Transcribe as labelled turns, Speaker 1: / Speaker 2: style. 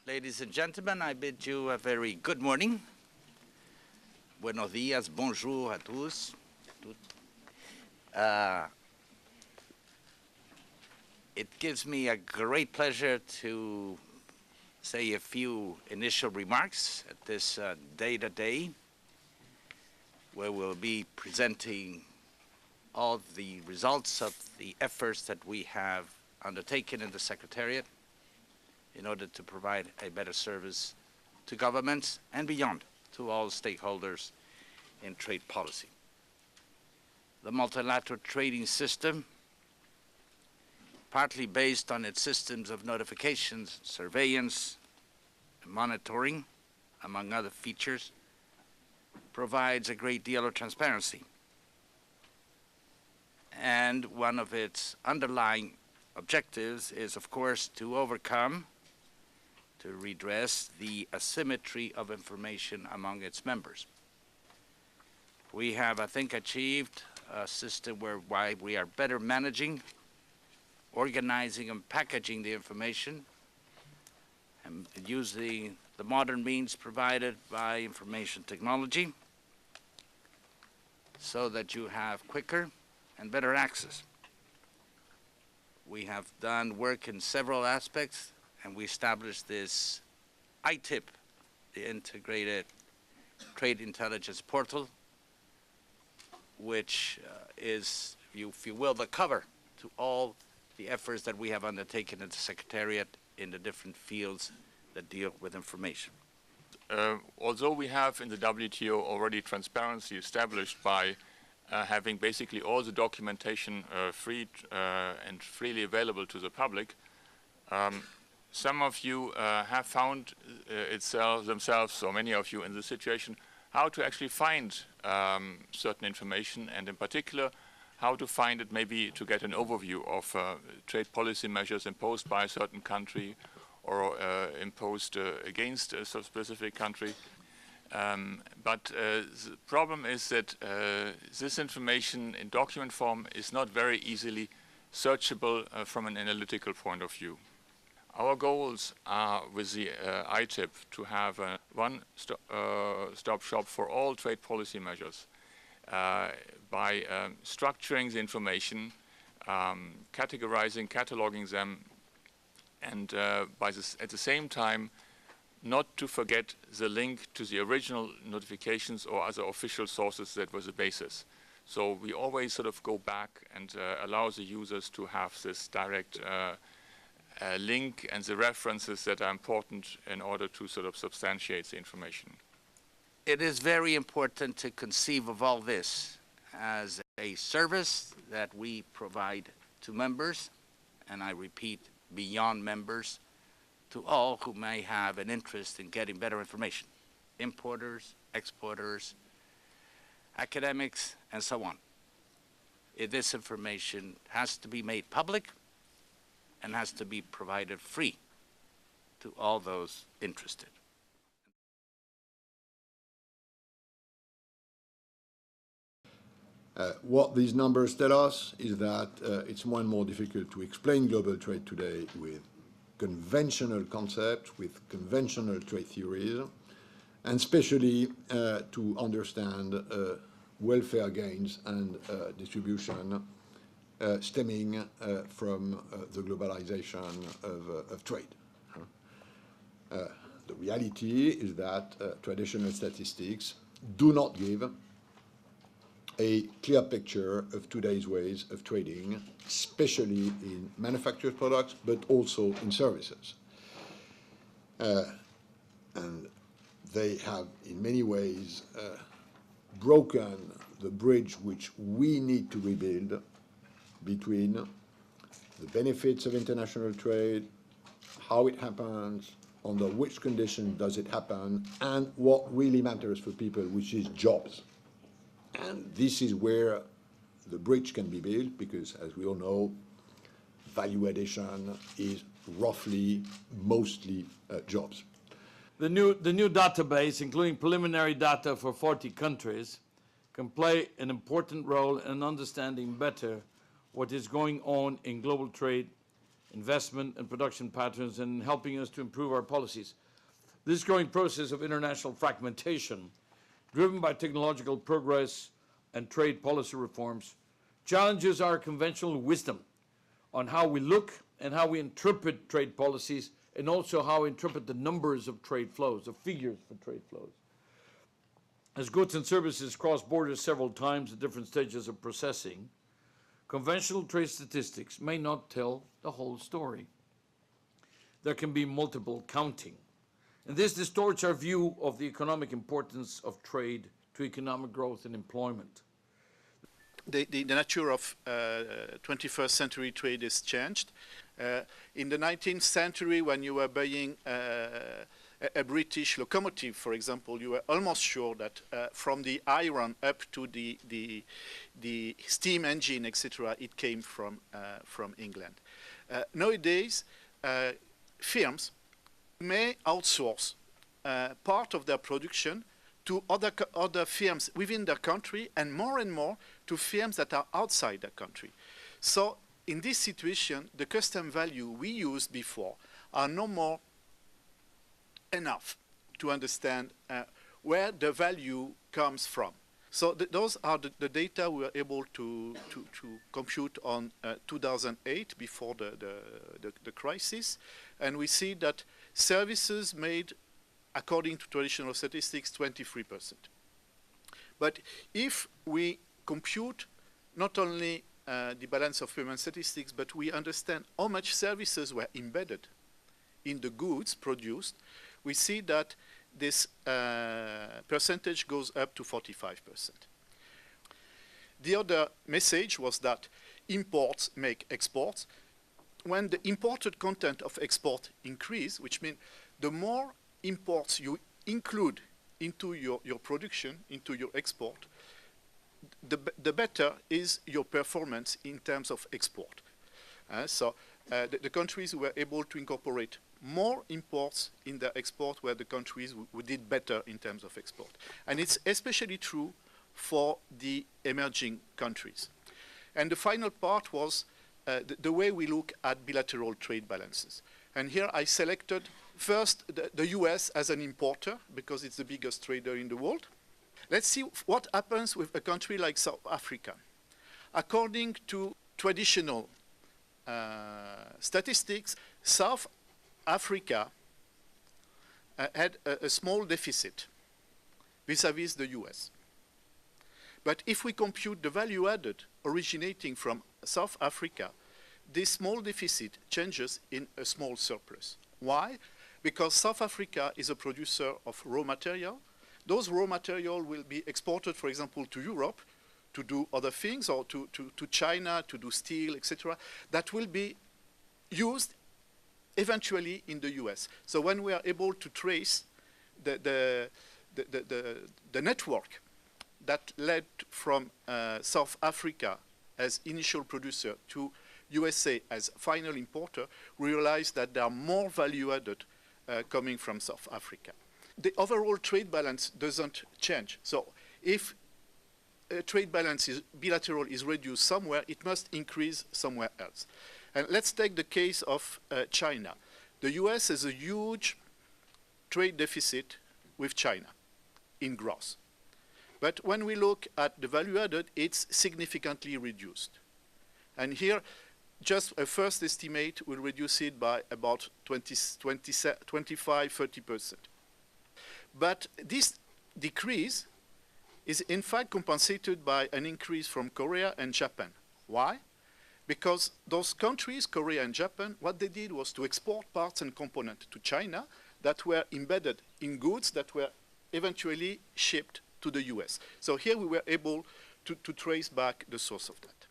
Speaker 1: Ladies and gentlemen, I bid you a very good morning. Buenos días, bonjour à tous. It gives me a great pleasure to say a few initial remarks at this Data Day, where we'll be presenting all the results of the efforts that we have undertaken in the Secretariat in order to provide a better service to governments and beyond, to all stakeholders in trade policy. The multilateral trading system, partly based on its systems of notifications, surveillance, and monitoring, among other features, provides a great deal of transparency. And one of its underlying objectives is, of course, to redress the asymmetry of information among its members. We have, I think, achieved a system whereby we are better managing, organizing, and packaging the information, and using the modern means provided by information technology so that you have quicker and better access. We have done work in several aspects, and we established this ITIP, the Integrated Trade Intelligence Portal, which is, if you will, the cover to all the efforts that we have undertaken in the Secretariat in the different fields that deal with information.
Speaker 2: Although we have in the WTO already transparency established by having basically all the documentation free and freely available to the public, some of you have found themselves, or many of you, in the situation how to actually find certain information, and in particular how to find it, maybe to get an overview of trade policy measures imposed by a certain country or imposed against a specific country. But the problem is that this information in document form is not very easily searchable from an analytical point of view. Our goals are, with the ITIP, to have a one-stop shop for all trade policy measures by structuring the information, categorizing, cataloging them, and at the same time not to forget the link to the original notifications or other official sources that was the basis. So we always sort of go back and allow the users to have this direct link and the references that are important in order to sort of substantiate the information.
Speaker 1: It is very important to conceive of all this as a service that we provide to members, and I repeat, beyond members, to all who may have an interest in getting better information: importers, exporters, academics, and so on. This information has to be made public and has to be provided free to all those interested.
Speaker 3: What these numbers tell us is that it's more and more difficult to explain global trade today with conventional concepts, with conventional trade theories, and especially to understand welfare gains and distribution stemming from the globalization of trade. The reality is that traditional statistics do not give a clear picture of today's ways of trading, especially in manufactured products, but also in services. And they have, in many ways, broken the bridge which we need to rebuild between the benefits of international trade, how it happens, under which conditions does it happen, and what really matters for people, which is jobs. And this is where the bridge can be built, because, as we all know, value addition is roughly mostly jobs.
Speaker 4: The new database, including preliminary data for 40 countries, can play an important role in understanding better what is going on in global trade investment and production patterns and helping us to improve our policies. This growing process of international fragmentation, driven by technological progress and trade policy reforms, challenges our conventional wisdom on how we look and how we interpret trade policies, and also how we interpret the numbers of trade flows, the figures for trade flows. As goods and services cross borders several times at different stages of processing, conventional trade statistics may not tell the whole story. There can be multiple counting. And this distorts our view of the economic importance of trade to economic growth and employment.
Speaker 5: The nature of 21st century trade is changed. In the 19th century, when you were buying a British locomotive, for example, you were almost sure that from the iron up to the steam engine, etc., it came from England. Nowadays, firms may outsource part of their production to other firms within their country, and more to firms that are outside their country. So in this situation, the custom value we used before are no more enough to understand where the value comes from. So those are the data we were able to compute on 2008, before the crisis. And we see that services made, according to traditional statistics, 23%. But if we compute not only the balance of payment statistics, but we understand how much services were embedded in the goods produced, we see that this percentage goes up to 45%. The other message was that imports make exports. When the imported content of export increase, which means the more imports you include into your production, into your export, the better is your performance in terms of export. So the countries who were able to incorporate more imports in their export were the countries who did better in terms of export. And it's especially true for the emerging countries. And the final part was the way we look at bilateral trade balances. And here I selected first the US as an importer, because it's the biggest trader in the world. Let's see what happens with a country like South Africa. According to traditional statistics, South Africa had a small deficit vis-à-vis the US. But if we compute the value added originating from South Africa, this small deficit changes in a small surplus. Why? Because South Africa is a producer of raw material. Those raw material will be exported, for example, to Europe to do other things, or to China to do steel, etc. That will be used eventually in the US. So when we are able to trace the network that led from South Africa as initial producer to USA as final importer, we realize that there are more value added coming from South Africa. The overall trade balance doesn't change. So if a trade balance bilateral is reduced somewhere, it must increase somewhere else. And let's take the case of China. The US has a huge trade deficit with China in gross. But when we look at the value added, it's significantly reduced. And here, just a first estimate will reduce it by about 25–30%. But this decrease is in fact compensated by an increase from Korea and Japan. Why? Because those countries, Korea and Japan, what they did was to export parts and components to China that were embedded in goods that were eventually shipped to the US. So here we were able to trace back the source of that.